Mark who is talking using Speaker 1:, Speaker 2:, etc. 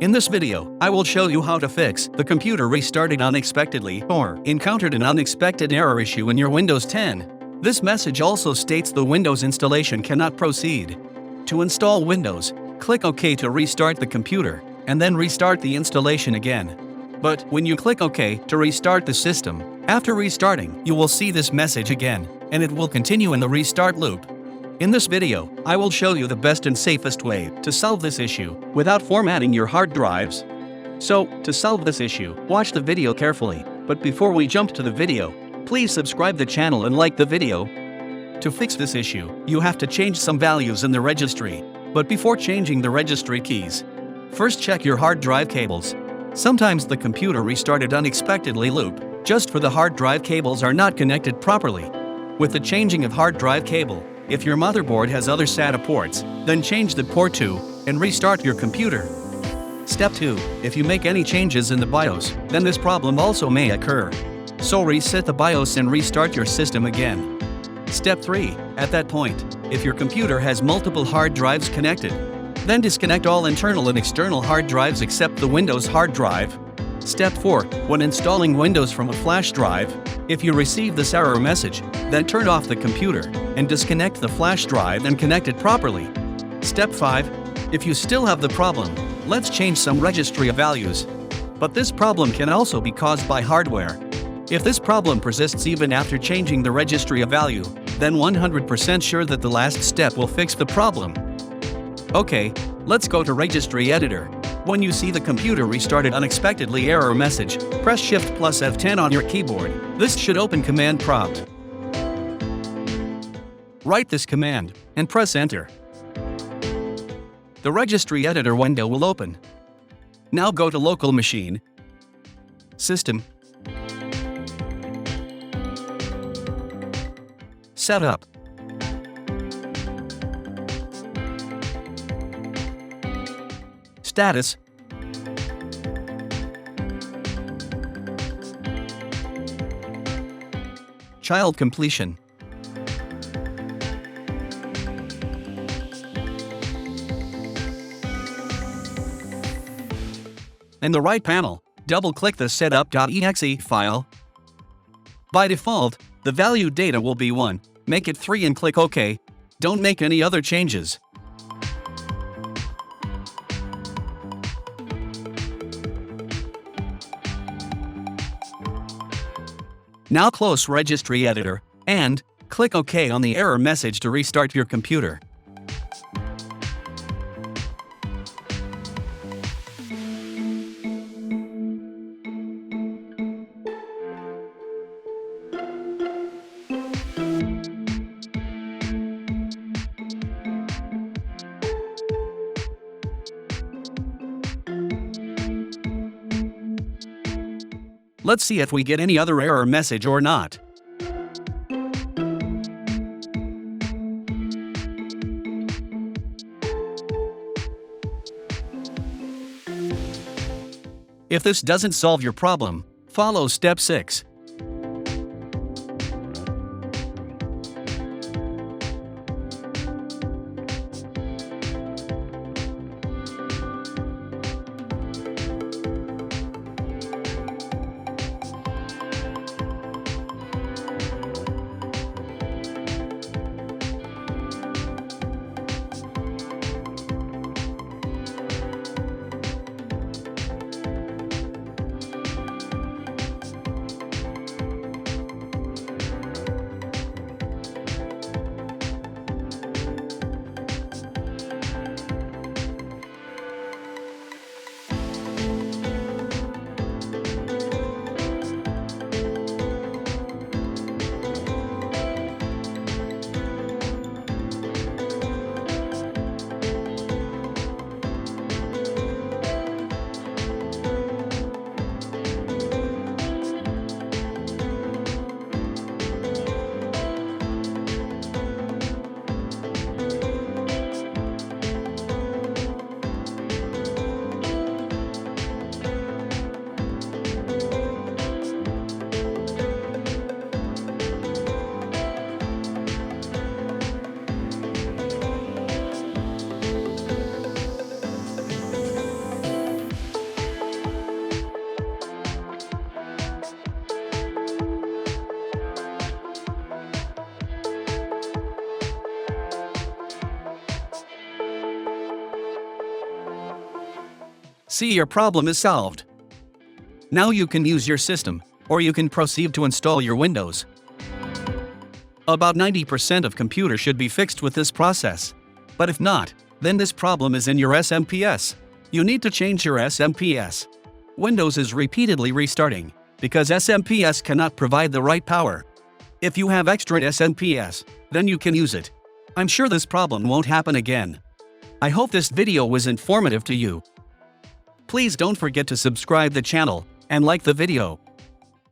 Speaker 1: In this video, I will show you how to fix the computer restarted unexpectedly or encountered an unexpected error issue in your Windows 10. This message also states the Windows installation cannot proceed. To install Windows, click OK to restart the computer, and then restart the installation again. But when you click OK to restart the system, after restarting, you will see this message again, and it will continue in the restart loop. In this video, I will show you the best and safest way to solve this issue without formatting your hard drives. So, to solve this issue, watch the video carefully, but before we jump to the video, please subscribe the channel and like the video. To fix this issue, you have to change some values in the registry, but before changing the registry keys, first check your hard drive cables. Sometimes the computer restarted unexpectedly loop, just for the hard drive cables are not connected properly. With the changing of hard drive cable, if your motherboard has other SATA ports, then change the port to and restart your computer. Step 2. If you make any changes in the BIOS, then this problem also may occur. So reset the BIOS and restart your system again. Step 3. At that point, if your computer has multiple hard drives connected, then disconnect all internal and external hard drives except the Windows hard drive. Step 4. When installing Windows from a flash drive, if you receive this error message, then turn off the computer and disconnect the flash drive and connect it properly. Step 5. If you still have the problem, let's change some registry values. But this problem can also be caused by hardware. If this problem persists even after changing the registry value, then 100% sure that the last step will fix the problem. Okay, let's go to Registry Editor. When you see the computer restarted unexpectedly error message, press Shift plus F10 on your keyboard. This should open command prompt. Write this command and press Enter. The Registry Editor window will open. Now go to Local Machine, System, Setup, Status, Child completion. In the right panel, double-click the setup.exe file. By default, the value data will be 1. Make it 3 and click OK. Don't make any other changes. Now close Registry Editor and click OK on the error message to restart your computer. Let's see if we get any other error message or not. If this doesn't solve your problem, follow Step 6. See, your problem is solved. Now you can use your system, or you can proceed to install your Windows. About 90% of computers should be fixed with this process. But if not, then this problem is in your SMPS. You need to change your SMPS. Windows is repeatedly restarting because SMPS cannot provide the right power. If you have extra SMPS, then you can use it. I'm sure this problem won't happen again. I hope this video was informative to you. Please don't forget to subscribe the channel and like the video.